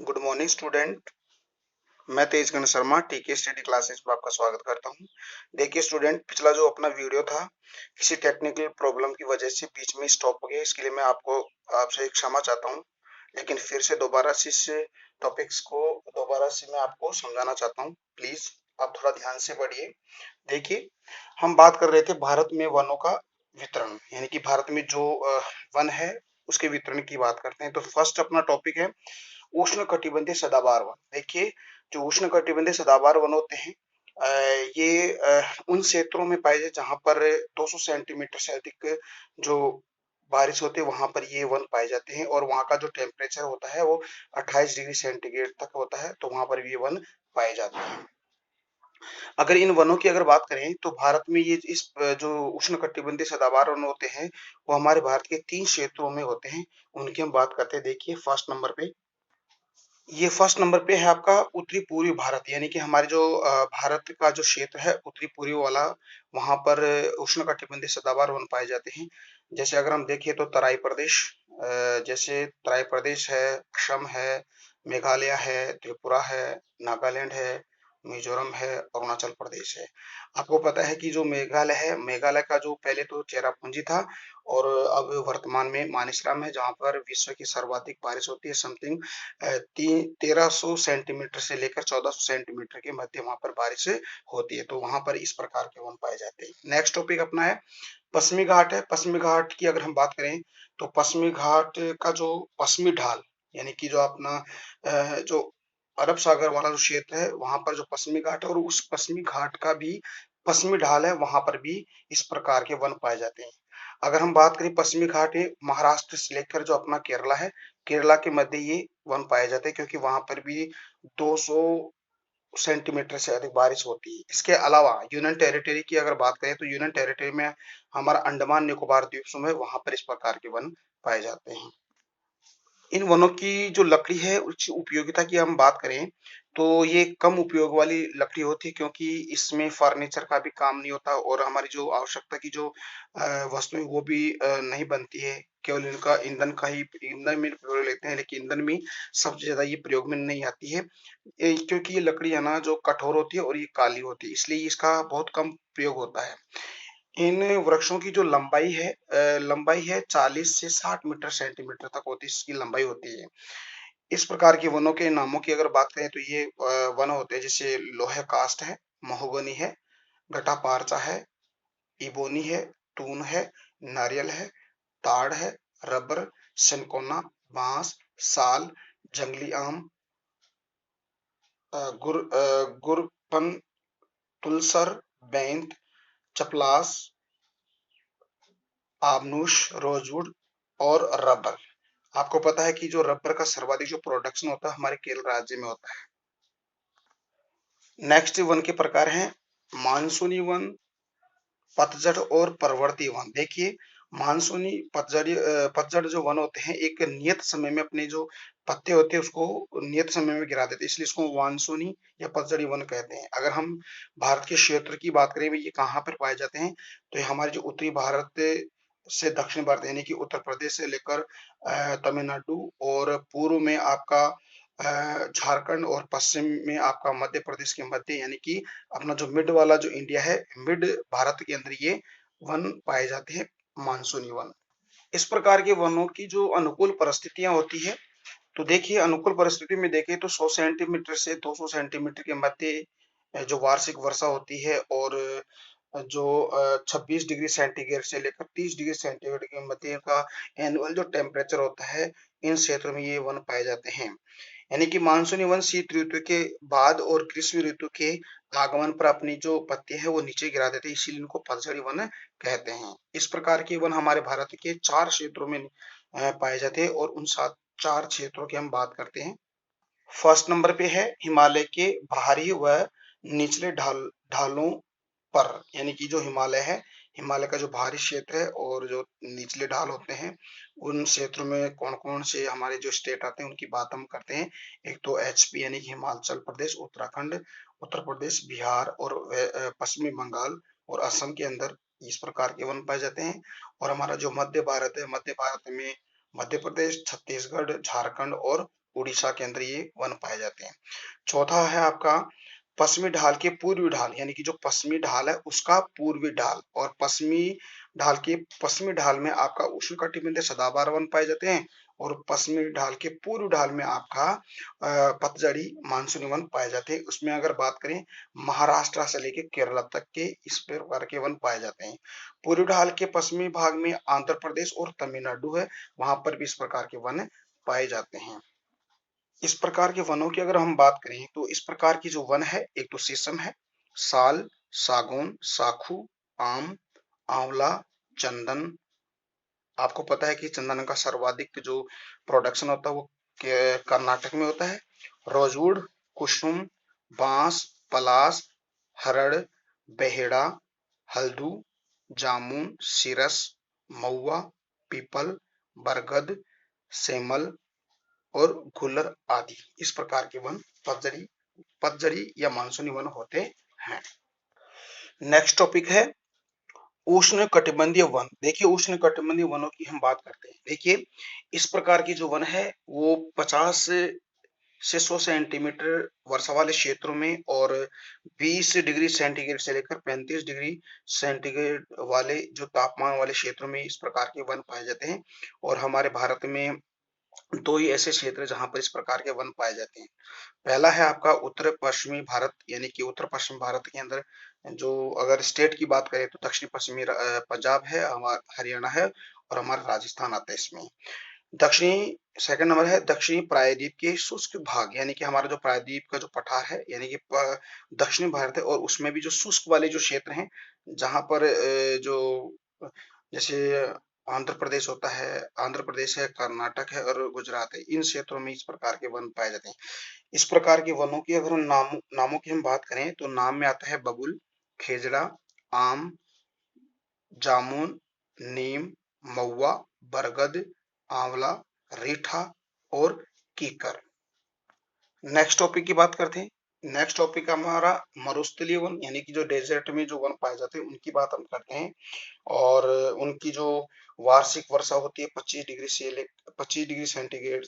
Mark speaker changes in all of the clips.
Speaker 1: Good morning student. मैं तेजगण शर्मा टीके study classes में आपका स्वागत करता हूं। देखिए स्टूडेंट, पिछला जो अपना वीडियो था किसी टेक्निकल प्रॉब्लम की वजह से बीच में स्टॉप हो गया। इसके लिए मैं आपसे क्षमा चाहता हूं, लेकिन फिर से दोबारा से इस टॉपिक्स को दोबारा से मैं आपको समझाना चाहता हूं। प्लीज आप थोड़ा ध्यान से पढ़िए। देखिए, हम बात कर रहे थे भारत में वनों का वितरण, यानी कि भारत में जो वन है उसके वितरण की बात करते हैं। तो फर्स्ट अपना टॉपिक है उष्ण कटिबंधीय सदाबहार वन। देखिए, जो उष्ण कटिबंधीय सदाबहार वन होते हैं, ये उन क्षेत्रों में पाए जाते जहां पर 200 सेंटीमीटर से अधिक जो बारिश होती है वहां पर ये वन पाए जाते हैं, और वहां का जो टेम्परेचर होता है वो 28 डिग्री सेंटीग्रेड तक होता है। तो वहां पर भी ये वन पाए जाते हैं। अगर इन वनों की अगर बात करें तो भारत में ये जो उष्ण कटिबंधीय सदाबहार वन होते हैं वो हमारे भारत के 3 क्षेत्रों में होते हैं। उनकी हम बात करते हैं। देखिए, फर्स्ट नंबर पे है आपका उत्तरी पूर्वी भारत, यानी कि हमारे जो भारत का जो क्षेत्र है उत्तरी पूर्वी वाला, वहां पर उष्णकटिबंधीय सदाबहार वन पाए जाते हैं। जैसे अगर हम देखें तो तराई प्रदेश, जैसे तराई प्रदेश है, असम है, मेघालय है, त्रिपुरा है, नागालैंड है, मिजोरम है, अरुणाचल प्रदेश है। आपको पता है कि जो मेघालय है, मेघालय का जो पहले तो चेरापूंजी था और अब वर्तमान में मानेसराम है, जहाँ पर विश्व की सर्वाधिक बारिश होती है। समथिंग 1300 सेंटीमीटर से लेकर 1400 सेंटीमीटर के मध्य वहां पर बारिश होती है। तो वहां पर इस प्रकार के वन पाए जाते हैं। नेक्स्ट टॉपिक अपना है पश्चिमी घाट है। पश्चिमी घाट की अगर हम बात करें तो पश्चिमी घाट का जो पश्चिमी ढाल, यानी कि जो अपना जो अरब सागर वाला जो क्षेत्र है वहां पर जो पश्चिमी घाट है और उस पश्चिमी घाट का भी पश्चिमी ढाल है, वहां पर भी इस प्रकार के वन पाए जाते हैं। अगर हम बात करें पश्चिमी घाट है महाराष्ट्र से लेकर जो अपना केरला है, केरला के मध्य ये वन पाए जाते हैं, क्योंकि वहां पर भी 200 सेंटीमीटर से अधिक बारिश होती है। इसके अलावा यूनियन टेरिटरी की अगर बात करें तो यूनियन टेरिटरी में हमारा अंडमान निकोबार द्वीप समूह है, वहां पर इस प्रकार के वन पाए जाते हैं। इन वनों की जो लकड़ी है उसकी उपयोगिता की हम बात करें तो ये कम उपयोग वाली लकड़ी होती है, क्योंकि इसमें फर्नीचर का भी काम नहीं होता और हमारी जो आवश्यकता की जो वस्तुएं वो भी नहीं बनती है। केवल इनका ईंधन में प्रयोग लेते हैं, लेकिन ईंधन में सबसे ज्यादा ये प्रयोग में नहीं आती है। क्योंकि ये लकड़ी है ना जो कठोर होती है और ये काली होती है, इसलिए इसका बहुत कम प्रयोग होता है। इन वृक्षों की जो लंबाई है 40 से 60 मीटर सेंटीमीटर तक होती है, इसकी लंबाई होती है। इस प्रकार के वनों के नामों की अगर बात करें तो ये वन होते हैं जैसे लोहे कास्ट है, महोगनी है, गटापारचा है, इबोनी है, तून है, नारियल है, ताड़ है, रबर, सिनकोना, बांस, साल, जंगली आम, गुरपन, तुलसर, बैंत, चपलास, आबनूस, रोजवुड और रबर। आपको पता है कि जो रबर का सर्वाधिक जो प्रोडक्शन होता है हमारे केरल राज्य में होता है। नेक्स्ट वन के प्रकार हैं मानसूनी वन, पतझड़ और परवर्ती वन। देखिए, पतझड़ जो वन होते हैं एक नियत समय में अपने जो पत्ते होते हैं उसको नियत समय में गिरा देते हैं, इसलिए इसको मानसूनी या पतझड़ी वन कहते हैं। अगर हम भारत के क्षेत्र की बात करें ये कहाँ पर पाए जाते हैं तो ये हमारे जो उत्तरी भारत से दक्षिण भारत, यानी कि उत्तर प्रदेश से लेकर तमिलनाडु, और पूर्व में आपका झारखंड, और पश्चिम में आपका मध्य प्रदेश के मध्य, यानी कि अपना जो मिड वाला जो इंडिया है, मिड भारत के अंदर ये वन पाए जाते हैं, मानसूनी वन। इस प्रकार के वनों की जो अनुकूल परिस्थितियां होती है, तो देखिए अनुकूल परिस्थिति में देखें तो 100 सेंटीमीटर से 200 सेंटीमीटर के मध्य जो वार्षिक वर्षा होती है, और जो 26 डिग्री सेंटीग्रेड से लेकर 30 डिग्री सेंटीग्रेड के मध्य का एनुअल जो टेम्परेचर होता है, इन क्षेत्रों में ये वन पाए जाते हैं। यानी कि मानसूनी वन शीत ऋतु के बाद और ग्रीष्म ऋतु के आगमन पर अपनी जो पत्ती है वो नीचे गिरा देते हैं, इसीलिए इनको पतझड़ी वन कहते हैं। इस प्रकार के वन हमारे भारत के 4 क्षेत्रों में पाए जाते हैं, और उन 4 क्षेत्रों की हम बात करते हैं। फर्स्ट नंबर पे है हिमालय के बाहरी व निचले ढालों पर, यानी कि जो हिमालय है, हिमालय का जो बाहरी क्षेत्र है और जो निचले ढाल होते हैं, उन क्षेत्रों में कौन कौन से हमारे जो स्टेट आते हैं उनकी बात हम करते हैं। एक तो एचपी यानी कि हिमाचल प्रदेश, उत्तराखंड, उत्तर प्रदेश, बिहार और पश्चिमी बंगाल और असम के अंदर इस प्रकार के वन पाए जाते हैं। और हमारा जो मध्य भारत है, मध्य भारत में मध्य प्रदेश, छत्तीसगढ़, झारखंड और उड़ीसा के अंदर ये वन पाए जाते हैं। चौथा है आपका पश्चिमी ढाल के पूर्वी ढाल, यानी कि जो पश्चिमी ढाल है उसका पूर्वी ढाल, और पश्चिमी ढाल के पश्चिमी ढाल में आपका उष्णकटिबंधीय सदाबहार वन पाए जाते हैं, और पश्चिमी ढाल के पूर्व ढाल में आपका पतझड़ी मानसूनी वन पाए जाते हैं। उसमें अगर बात करें महाराष्ट्र से लेके केरला तक के इस प्रकार के वन पाए जाते हैं। पूर्वी ढाल के पश्चिमी भाग में आंध्र प्रदेश और तमिलनाडु है, वहां पर भी इस प्रकार के वन पाए जाते हैं। इस प्रकार के वनों की अगर हम बात करें तो इस प्रकार की जो वन है, एक तो शीशम है, साल, सागौन, साखू, आम, आंवला, चंदन। आपको पता है कि चंदन का सर्वाधिक जो प्रोडक्शन होता है वो कर्नाटक में होता है। रोजवुड, कुसुम, बांस, पलास, हरड़, बेहेड़ा, हल्दू, जामुन, सिरस, महुआ, पीपल, बरगद, सेमल और गुलर आदि इस प्रकार के वन पतझड़ी पतझड़ी या मानसूनी वन होते हैं। नेक्स्ट टॉपिक है उष्ण कटिबंधीय वन। देखिए उष्ण कटिबंधीय वनों की हम बात करते हैं। देखिए इस प्रकार की जो वन है वो 50 से 100 सेंटीमीटर वर्षा वाले क्षेत्रों में और 20 डिग्री सेंटीग्रेड से लेकर 35 डिग्री सेंटीग्रेड वाले जो तापमान वाले क्षेत्रों में इस प्रकार के वन पाए जाते हैं। और हमारे भारत में दो ही ऐसे क्षेत्र जहां पर इस प्रकार के वन पाए जाते हैं। पहला है आपका उत्तर पश्चिमी भारत, यानी कि उत्तर पश्चिम भारत के अंदर जो अगर स्टेट की बात करें तो दक्षिण पश्चिमी पंजाब है, हमारा हरियाणा है और हमारा राजस्थान आता है इसमें। दक्षिणी सेकंड नंबर है दक्षिणी प्रायद्वीप के शुष्क भाग, यानी कि हमारा जो प्रायद्वीप का जो पठार है, यानी कि दक्षिणी भारत है, और उसमें भी जो शुष्क वाले जो क्षेत्र हैं जहां पर जो जैसे आंध्र प्रदेश होता है, आंध्र प्रदेश है, कर्नाटक है और गुजरात है, इन क्षेत्रों में इस प्रकार के वन पाए जाते हैं। इस प्रकार के वनों की अगर हम नामों की हम बात करें तो नाम में आता है बबुल, खेजड़ा, आम, जामुन, नीम, महुआ, बरगद, आंवला, रीठा और कीकर। नेक्स्ट टॉपिक की बात करते हैं। नेक्स्ट टॉपिक हमारा मरुस्थलीय वन, यानी कि जो डेजर्ट में जो वन पाए जाते हैं उनकी बात हम करते हैं। और उनकी जो वार्षिक वर्षा होती है 25 डिग्री सेंटीग्रेड,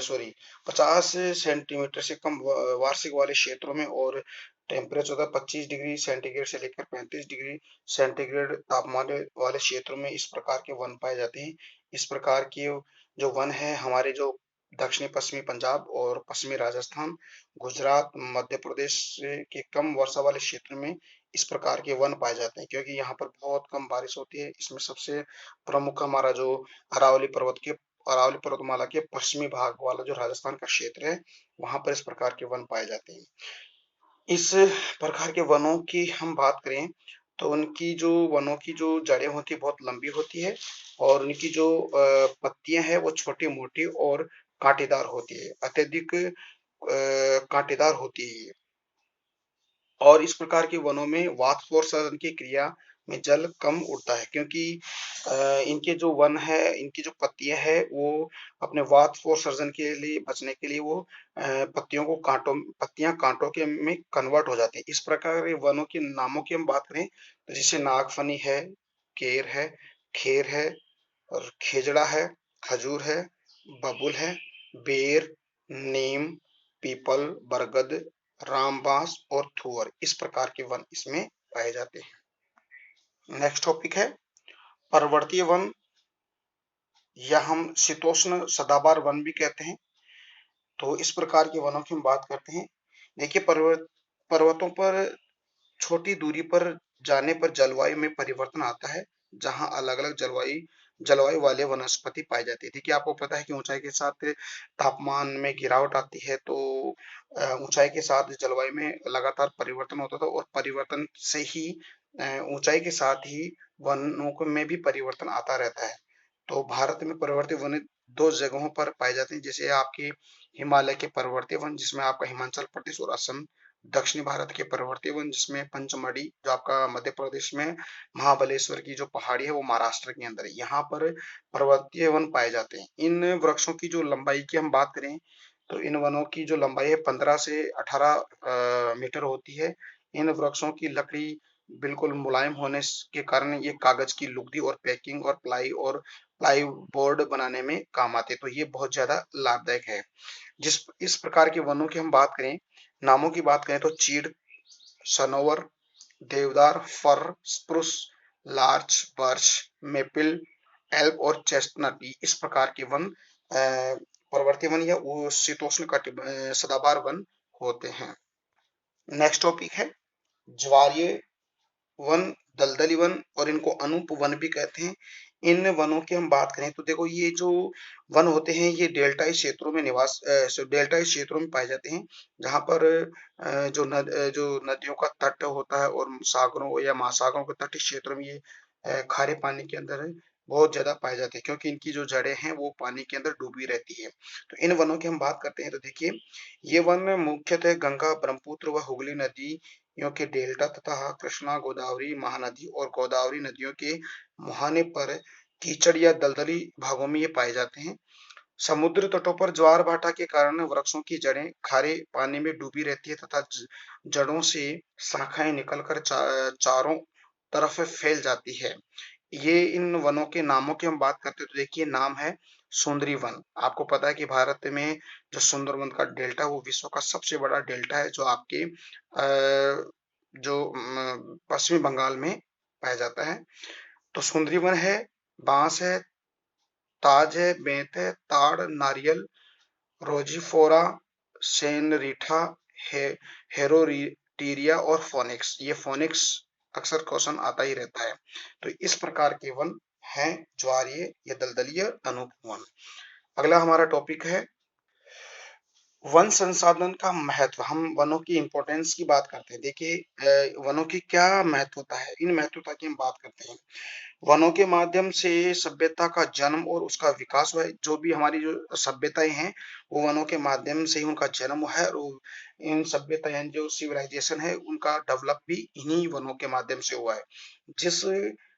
Speaker 1: सॉरी 50 सेंटीमीटर से कम वार्षिक वाले क्षेत्रों में, और टेम्परेचर होता है 25 डिग्री सेंटीग्रेड से लेकर 35 डिग्री सेंटीग्रेड तापमान वाले क्षेत्रों में इस प्रकार के वन पाए जाते हैं। इस प्रकार के जो वन है हमारे जो दक्षिणी पश्चिमी पंजाब और पश्चिमी राजस्थान, गुजरात, मध्य प्रदेश के कम वर्षा वाले क्षेत्र में इस प्रकार के वन पाए जाते हैं, क्योंकि यहाँ पर बहुत कम बारिश होती है। इसमें सबसे प्रमुख हमारा जो अरावली पर्वतमाला के पश्चिमी भाग वाला जो राजस्थान का क्षेत्र है, वहां पर इस प्रकार के वन पाए जाते हैं। इस प्रकार के वनों की हम बात करें तो उनकी जो वनों की जो जड़ें होती है बहुत लंबी होती है, और उनकी जो पत्तियां हैं वो छोटी मोटी और कांटेदार होती है, अत्यधिक कांटेदार होती है। और इस प्रकार के वनों में वाष्पोत्सर्जन की क्रिया में जल कम उड़ता है, क्योंकि इनके जो वन है, इनकी जो पत्तियां है वो अपने वाष्पोत्सर्जन के लिए बचने के लिए वो पत्तियां कांटों के में कन्वर्ट हो जाती है। इस प्रकार के वनों के नामों की हम बात करें तो जैसे नागफनी है, केर है, खेर है और खेजड़ा है, खजूर है, बबुल है, बेर, नीम, पीपल, बरगद, रामबांस और थुअर इस प्रकार के वन इसमें पाए जाते हैं। नेक्स्ट टॉपिक है पर्वतीय वन, या हम शीतोष्ण सदाबहार वन भी कहते हैं। तो इस प्रकार के वनों की हम बात करते हैं। देखिए पर्वतों पर छोटी दूरी पर जाने पर जलवायु में परिवर्तन आता है, जहां अलग अलग जलवायु जलवायु वाले वनस्पति पाई जाती है। देखिए आपको पता है कि ऊंचाई के साथ तापमान में गिरावट आती है, तो ऊंचाई के साथ जलवायु में लगातार परिवर्तन होता था, और परिवर्तन से ही ऊंचाई के साथ ही में भी परिवर्तन आता रहता है। तो भारत में पर्वतीय वन दो जगहों पर पाए जाते हैं, जैसे आपके हिमालय के पर्वतीय वन जिसमें आपका हिमाचल प्रदेश और असम, दक्षिणी भारत के पर्वतीय वन जिसमें पंचमढ़ी जो आपका मध्य प्रदेश में, महाबलेश्वर की जो पहाड़ी है वो महाराष्ट्र के अंदर है, यहाँ पर पर्वतीय वन पाए जाते हैं। इन वृक्षों की जो लंबाई की हम बात करें तो इन वनों की जो लंबाई है 15 से 18 मीटर होती है। इन वृक्षों की लकड़ी बिल्कुल मुलायम होने के कारण ये कागज की लुगदी और पैकिंग और प्लाई और प्लाई बोर्ड बनाने में काम आते हैं। तो ये बहुत ज्यादा लाभदायक है। जिस इस प्रकार के वनों की हम बात करें, नामों की बात करें तो चीड़, सनोवर, देवदार, fir, spruce, larch, birch, maple, एल्क और चेस्टनट, इस प्रकार के वन पर्वतीय वन या वो शीतोष्ण सदाबहार वन होते हैं। नेक्स्ट टॉपिक है ज्वारीय वन, दलदली वन और इनको अनूप वन भी कहते हैं। इन वनों की हम बात करें तो देखो ये जो वन होते हैं ये डेल्टाई क्षेत्रों में डेल्टाई क्षेत्रों में पाए जाते हैं, जहां पर जो नदियों का तट होता है और सागरों या महासागरों के तटीय क्षेत्रों में ये खारे पानी के अंदर बहुत ज्यादा पाए जाते हैं, क्योंकि इनकी जो जड़ें हैं वो पानी के अंदर डूबी रहती है। तो इन वनों की हम बात करते हैं तो देखिए ये वन मुख्यतः गंगा, ब्रह्मपुत्र व हुगली नदियों के डेल्टा तथा कृष्णा, गोदावरी, महानदी और गोदावरी नदियों के मुहाने पर कीचड़ या दलदली भागों में ये पाए जाते हैं। समुद्र तटों पर ज्वार भाटा के कारण वृक्षों की जड़ें खारे पानी में डूबी रहती है तथा जड़ों से शाखाएं निकलकर चारों तरफ फैल जाती है। ये इन वनों के नामों की हम बात करते हैं तो देखिए नाम है सुंदरी वन। आपको पता है कि भारत में जो सुंदरबन का डेल्टा वो विश्व का सबसे बड़ा डेल्टा है, जो आपके पश्चिमी बंगाल में पाया जाता है। तो सुंदरी वन है, बांस है, ताज है, बेंत है, ताड़, नारियल, रोजीफोरा, सेनरीठा, हे, हेरोटीरिया और फोनिक्स। ये फोनिक्स अक्सर क्वेश्चन आता ही रहता है। तो इस प्रकार के वन हैं ज्वारीय या दलदलीय अनूप वन। अगला हमारा टॉपिक है वन संसाधन का महत्व। हम वनों की इंपॉर्टेंस की बात करते हैं। देखिए वनों की क्या महत्वता है, इन महत्वता की हम बात करते हैं। वनों के माध्यम से सभ्यता का जन्म और उसका विकास हुआ है। जो भी हमारी जो सभ्यताएं हैं वो वनों के माध्यम से ही उनका जन्म हुआ है, और इन सभ्यताएं जो सिविलाइजेशन है उनका डेवलप भी इन्हीं वनों के माध्यम से हुआ है। जिस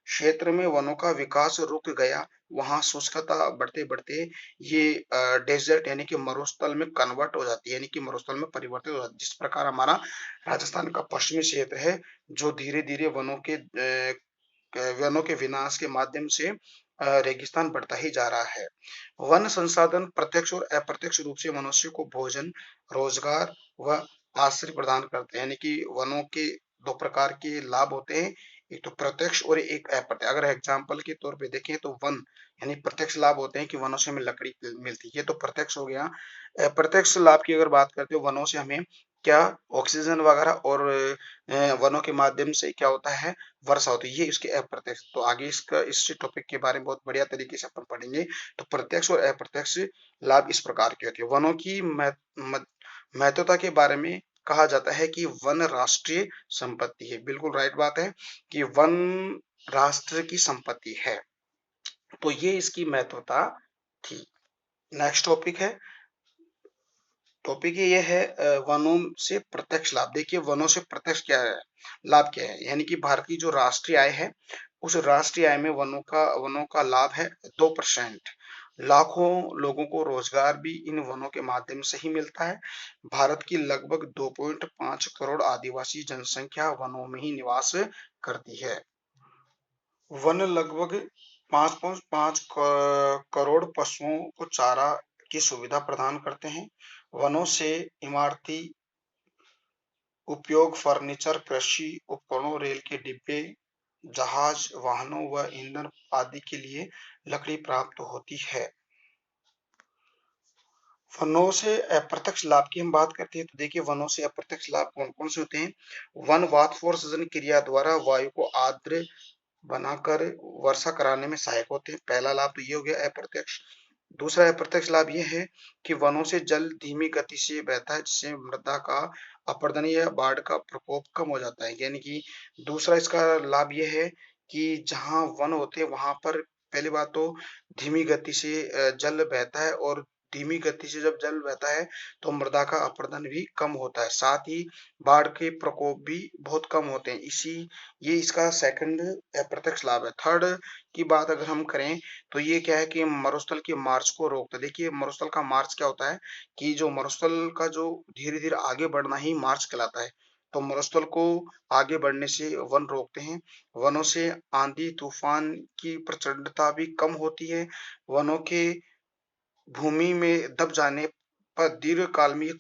Speaker 1: क्षेत्र में वनों का विकास रुक गया वहां शुष्कता बढ़ते बढ़ते ये डेजर्ट यानी कि मरुस्थल में कन्वर्ट हो जाती है, यानी कि मरुस्थल में परिवर्तित हो जाती है। जिस प्रकार हमारा राजस्थान का पश्चिमी क्षेत्र है जो धीरे धीरे वनों के विनाश के माध्यम से रेगिस्तान बढ़ता ही जा रहा है। वन संसाधन प्रत्यक्ष और अप्रत्यक्ष रूप से मनुष्य को भोजन, रोजगार व आश्रय प्रदान करते हैं। यानी कि वनों के दो प्रकार के लाभ होते हैं, एक तो प्रत्यक्ष और एक अप्रत्यक्ष। अगर एग्जाम्पल के तौर पे देखें तो वन यानी प्रत्यक्ष लाभ होते हैं कि वनों से हमें लकड़ी मिलती है, ये तो प्रत्यक्ष हो गया। अप्रत्यक्ष लाभ की अगर बात करते हो, वनों से हमें क्या ऑक्सीजन वगैरह, और वनों के माध्यम से क्या होता है वर्षा होती है, ये इसके अप्रत्यक्ष। तो आगे इसका इस टॉपिक के बारे में बहुत बढ़िया तरीके से अपन पढ़ेंगे। तो प्रत्यक्ष और अप्रत्यक्ष लाभ इस प्रकार के होते हैं। वनों की महत्वता के बारे में कहा जाता है कि वन राष्ट्रीय संपत्ति है। बिल्कुल राइट बात है कि वन राष्ट्र की संपत्ति है। तो ये इसकी महत्वता थी। नेक्स्ट टॉपिक ये है वनों से प्रत्यक्ष लाभ। देखिए वनों से प्रत्यक्ष क्या है, लाभ क्या है, यानी कि भारत की जो राष्ट्रीय आय है उस राष्ट्रीय आय में वनों का लाभ है 2%। लाखों लोगों को रोजगार भी इन वनों के माध्यम से ही मिलता है। भारत की लगभग 2.5 करोड़ आदिवासी जनसंख्या वनों में ही निवास करती है। वन लगभग 5.5 करोड़ पशुओं को चारा की सुविधा प्रदान करते हैं। वनों से इमारती उपयोग, फर्नीचर, कृषि उपकरणों, रेल के डिब्बे, जहाज, वाहनों व ईंधन आदि के लिए लकड़ी प्राप्त होती है। वनों से अप्रत्यक्ष लाभ की हम बात करते हैं तो देखिए वनों से अप्रत्यक्ष लाभ कौन कौन से होते हैं। वन वातफोर सृजन क्रिया द्वारा वायु को आर्द्र बनाकर वर्षा कराने में सहायक होते हैं। पहला लाभ तो ये हो गया अप्रत्यक्ष। दूसरा अप्रत्यक्ष लाभ ये है कि वनों से जल धीमी गति से बहता है, जिससे मृदा का अपरदन या बाढ़ का प्रकोप कम हो जाता है। यानी कि दूसरा इसका लाभ ये है कि जहाँ वन होते हैं वहां पर पहली बात तो धीमी गति से जल बहता है, और धीमी गति से जब जल बहता है तो मृदा का अपरदन भी कम होता है, साथ ही बाढ़ के प्रकोप भी बहुत कम होते हैं। ये इसका सेकंड अप्रत्यक्ष लाभ है। थर्ड की बात अगर हम करें तो ये क्या है कि मरुस्थल के मार्च को रोकता है। देखिए मरुस्थल का मार्च क्या होता है कि जो मरुस्थल का जो धीरे धीरे आगे बढ़ना ही मार्च कहलाता है। तो मरुस्थल को आगे बढ़ने से वन रोकते हैं। वनों से आंधी तूफान की प्रचंडता भी कम होती है। वनों के भूमि में दब जाने पर दीर्घ काल में ये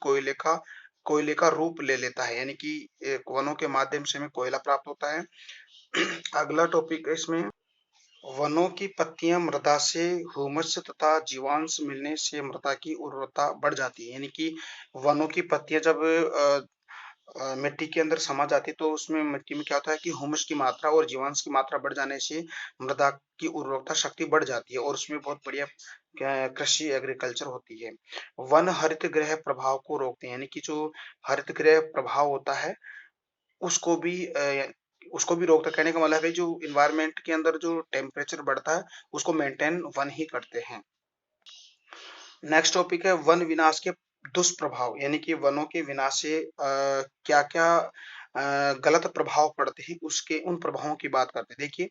Speaker 1: कोयले का रूप ले लेता है, यानी कि वनों के माध्यम से हमें कोयला प्राप्त होता है। अगला टॉपिक है इसमें, वनों की पत्तियां मृदा से ह्यूमस तथा जीवांश मिलने से मृदा की उर्वरता बढ़ जाती है, यानी कि वनों की पत्तियां जब मिट्टी के अंदर समा जाती है तो उसमें मिट्टी में क्या होता है कि ह्यूमस की मात्रा और जीवांश की मात्रा बढ़ जाने से मृदा की उर्वरता शक्ति बढ़ जाती है और उसमें बहुत बढ़िया कृषि एग्रीकल्चर होती है। वन हरित गृह प्रभाव को रोकते हैं, यानी कि जो हरित गृह प्रभाव होता है उसको भी उसको भी रोकता है। कहने का मतलब है जो इन्वायरमेंट के अंदर जो टेम्परेचर बढ़ता है उसको मेंटेन वन ही करते हैं। नेक्स्ट टॉपिक है वन विनाश के दुष्प्रभाव, यानी कि वनों के विनाश से क्या क्या गलत प्रभाव पड़ते हैं, उसके उन प्रभावों की बात करते हैं। देखिए,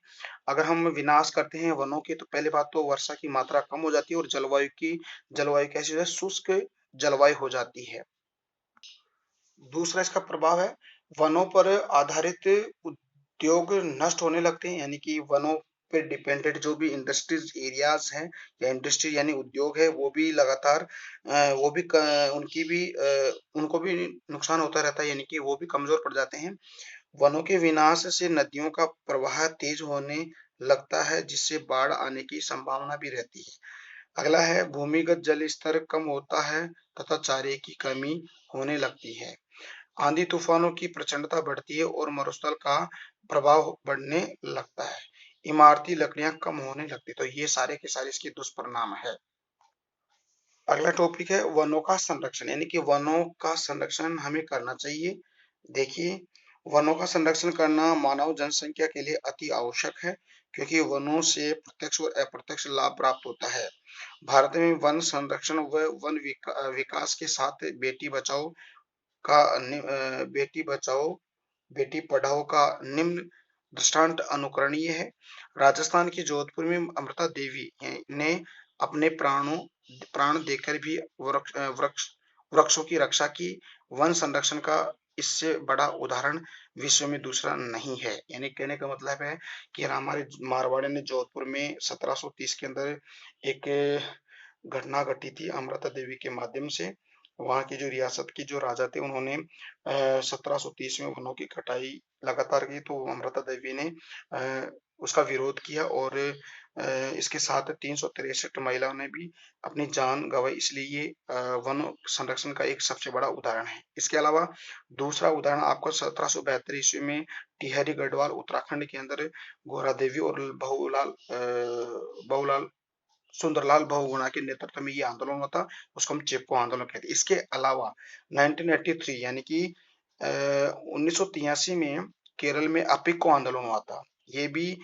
Speaker 1: अगर हम विनाश करते हैं वनों के तो पहली बात तो वर्षा की मात्रा कम हो जाती है और जलवायु कैसी हो जाए, शुष्क जलवायु हो जाती है। दूसरा इसका प्रभाव है वनों पर आधारित उद्योग नष्ट होने लगते हैं, यानी कि वनों पे डिपेंडेंट जो भी इंडस्ट्रीज एरियाज हैं या इंडस्ट्री यानी उद्योग है वो भी लगातार वो भी उनकी भी उनको भी नुकसान होता रहता है, यानी कि वो भी कमजोर पड़ जाते हैं। वनों के विनाश से नदियों का प्रवाह तेज होने लगता है जिससे बाढ़ आने की संभावना भी रहती है। अगला है भूमिगत जल स्तर कम होता है तथा चारे की कमी होने लगती है। आंधी तूफानों की प्रचंडता बढ़ती है और मरुस्थल का प्रभाव बढ़ने लगता है। इमारती लकड़ियां कम होने लगती है। तो ये सारे के सारे इसके दुष्परिणाम है। अगला टॉपिक है वनों का संरक्षण, यानी कि वनों का संरक्षण हमें करना चाहिए। देखिए, वनों का संरक्षण करना मानव जनसंख्या के लिए अति आवश्यक है क्योंकि वनों से प्रत्यक्ष और अप्रत्यक्ष लाभ प्राप्त होता है। भारत में वन संरक्षण व विकास के साथ बेटी बचाओ बेटी पढ़ाओ का निम्न दृष्टांत अनुकरणीय है। राजस्थान के जोधपुर में अमृता देवी ने अपने प्राण देकर भी वृक्षों की रक्षा की। वन संरक्षण का इससे बड़ा उदाहरण विश्व में दूसरा नहीं है। यानी कहने का मतलब है कि हमारे मारवाड़ी ने जोधपुर में 1730 के अंदर एक घटना घटी थी अमृता देवी के माध्यम से। वहाँ की जो रियासत की जो राजा थे उन्होंने 1730 में वनों की कटाई लगातार की तो अमृता देवी ने उसका विरोध किया और इसके साथ 363 महिलाओं ने भी अपनी जान गंवाई, इसलिए ये वन संरक्षण का एक सबसे बड़ा उदाहरण है। इसके अलावा दूसरा उदाहरण आपको 1772 ईस्वी में टिहरी गढ़वाल उत्तराखंड के अंदर गोरा देवी और बहुलाल सुंदरलाल बहुगुणा के नेतृत्व में ये आंदोलन हुआ था, उसको हम चिपको आंदोलन कहते हैं। इसके अलावा 1983 यानी कि 1983 में केरल में अपिको आंदोलन हुआ था। ये भी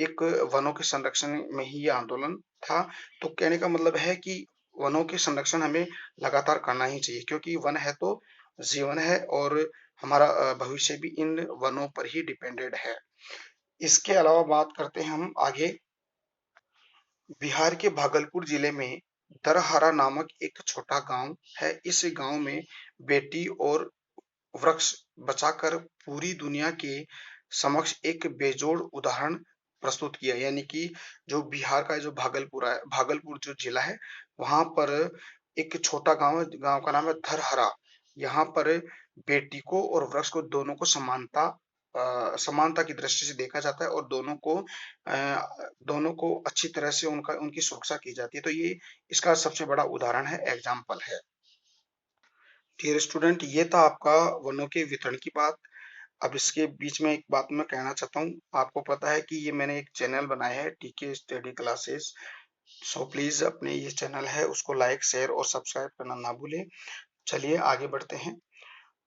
Speaker 1: एक वनों के संरक्षण में ही ये आंदोलन था। तो कहने का मतलब है कि वनों के संरक्षण हमें लगातार करना ही चाहिए क्योंकि वन है तो जीवन है और हमारा भविष्य भी इन वनों पर ही डिपेंडेंट है। इसके अलावा बात करते हैं हम आगे। बिहार के भागलपुर जिले में दरहरा नामक एक छोटा गांव है। इस गांव में बेटी और वृक्ष बचाकर पूरी दुनिया के समक्ष एक बेजोड़ उदाहरण प्रस्तुत किया, यानी कि जो बिहार का जो भागलपुर है, भागलपुर जो जिला है वहां पर एक छोटा गांव है, गांव का नाम है धरहरा। यहाँ पर बेटी को और वृक्ष को दोनों को समानता की दृष्टि से देखा जाता है और दोनों को अच्छी तरह से उनकी सुरक्षा की जाती है। तो ये इसका सबसे बड़ा उदाहरण है, एग्जाम्पल है। डियर स्टूडेंट, ये था आपका वनों के वितरण की बात। अब इसके बीच में एक बात मैं कहना चाहता हूँ। आपको पता है कि ये मैंने एक चैनल बनाया है टीके स्टडी क्लासेस। सो प्लीज अपने ये चैनल है उसको लाइक शेयर और सब्सक्राइब करना ना भूलें। चलिए आगे बढ़ते हैं।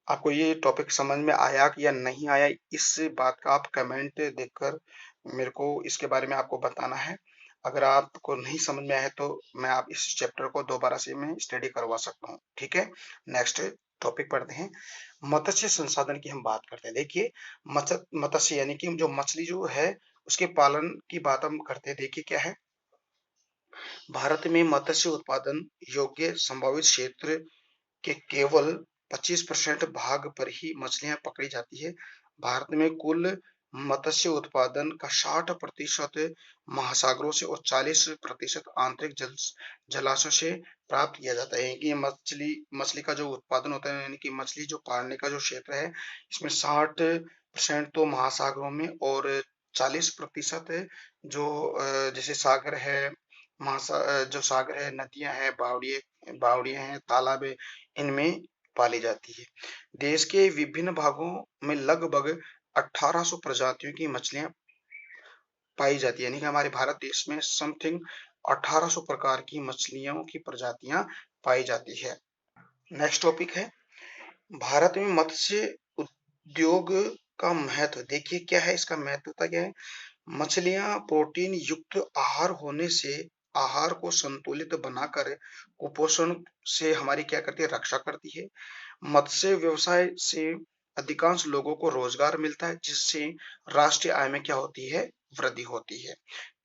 Speaker 1: आपको ये टॉपिक समझ में आया कि या नहीं आया, इस बात का आप कमेंट देखकर मेरे को इसके बारे में आपको बताना है। अगर आपको नहीं समझ में आया तो मैं आप इस चैप्टर को दोबारा से मैं स्टडी करवा सकता हूँ। ठीक है, नेक्स्ट टॉपिक पढ़ते हैं। मत्स्य संसाधन की हम बात करते हैं। देखिए, मत्स्य यानी कि जो मछली जो है उसके पालन की बात हम करते हैं। देखिए क्या है, भारत में मत्स्य उत्पादन योग्य संभावित क्षेत्र के केवल 25% भाग पर ही मछलियां पकड़ी जाती है। भारत में कुल मत्स्य उत्पादन का 60% महासागरों से और 40% आंतरिक जलाशय से प्राप्त किया जाता है। कि मछली मछली का जो उत्पादन होता है यानी कि मछली जो पालने का जो क्षेत्र है, इसमें 60% तो महासागरों में और 40% जो जैसे सागर है, जो सागर है, नदियां हैं, बावड़ियां हैं, तालाब है, इनमें पाली जाती है। देश के विभिन्न भागों में लगभग 1800 प्रजातियों की मछलियां पाई जाती है, यानी कि हमारे भारत देश में समथिंग 1800 प्रकार की मछलियों की प्रजातियां पाई जाती है। नेक्स्ट टॉपिक है भारत में मत्स्य उद्योग का महत्व। देखिए क्या है इसका महत्वता क्या है। मछलियां प्रोटीन युक्त आहार होने से आहार को संतुलित बनाकर कुपोषण से हमारी क्या करती है, रक्षा करती है। मत्स्य व्यवसाय से अधिकांश लोगों को रोजगार मिलता है, जिससे राष्ट्रीय आय में क्या होती है, वृद्धि होती है।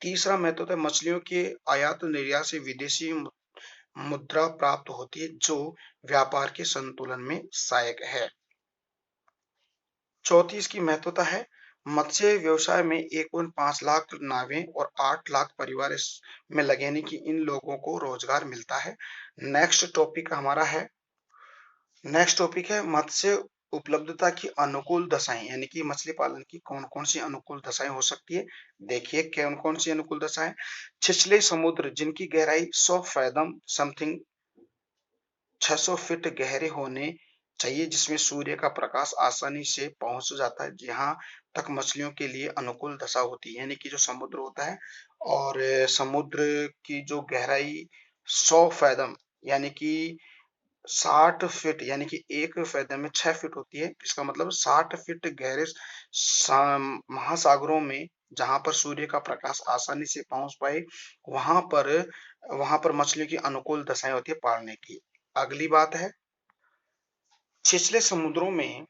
Speaker 1: तीसरा महत्व है मछलियों के आयात निर्यात से विदेशी मुद्रा प्राप्त होती है, जो व्यापार के संतुलन में सहायक है। चौथी इसकी महत्वता है मत्स्य व्यवसाय में 1.5 लाख नावें और 8 लाख परिवार इसमें लगे, यानी कि इन लोगों को रोजगार मिलता है। नेक्स्ट टॉपिक है मत्स्य उपलब्धता की अनुकूल दशाएं, यानी कि मछली पालन की कौन कौन सी अनुकूल दशाएं हो सकती है। देखिए कौन कौन सी अनुकूल दशाएं। छिछले समुद्र जिनकी गहराई 100 फैदम समथिंग 600 फीट गहरे होने चाहिए, जिसमें सूर्य का प्रकाश आसानी से पहुंच जाता है, जहां तक मछलियों के लिए अनुकूल दशा होती है, यानी कि जो समुद्र होता है और समुद्र की जो गहराई 100 फैदम यानी कि 60 फीट, यानी कि एक फैदम में 6 फीट होती है। इसका मतलब 60 फीट गहरे महासागरों में जहां पर सूर्य का प्रकाश आसानी से पहुंच पाए, वहां पर वहां पर मछलियों की अनुकूल दशाएं होती है पालने की। अगली बात है छिछले समुद्रों में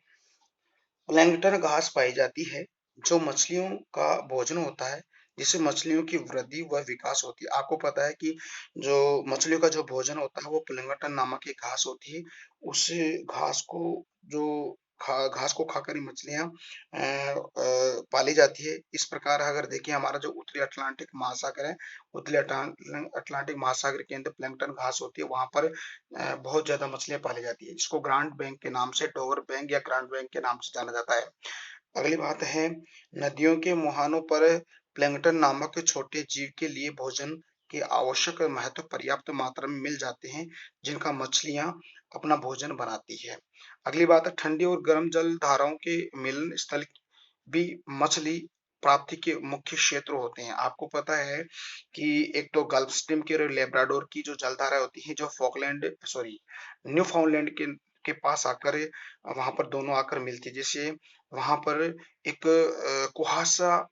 Speaker 1: प्लैंकटन घास पाई जाती है, जो मछलियों का भोजन होता है, जिससे मछलियों की वृद्धि व विकास होती है। आपको पता है कि जो मछलियों का जो भोजन होता है वो प्लैंकटन नामक एक घास होती है। उस घास को जो घास को खाकर ही मछलियां पाली जाती है। इस प्रकार अगर देखिए हमारा जो उत्तरी अटलांटिक महासागर है, उत्तरी अटलांटिक महासागर के अंदर प्लैंकटन घास होती है, वहां पर बहुत ज्यादा मछलियां पाली जाती है, जिसको ग्रांड बैंक के नाम से, डोवर बैंक या ग्रांड बैंक के नाम से जाना जाता है। अगली बात है नदियों के मुहानों पर प्लैंकटन नामक छोटे जीव के लिए भोजन के आवश्यक महत्व पर्याप्त मात्रा में मिल जाते हैं, जिनका मछलियां अपना भोजन बनाती है। अगली बात है ठंडी और गर्म जल धाराओं के मिलन स्थल भी मछली प्राप्ति के मुख्य क्षेत्र होते हैं। आपको पता है कि एक तो गल्फ स्ट्रीम की और लेब्राडोर की जो जलधारा होती है, जो फॉकलैंड सॉरी न्यू फाउंडलैंड के पास आकर वहां पर दोनों आकर मिलती है, जैसे वहां पर एक कुहासा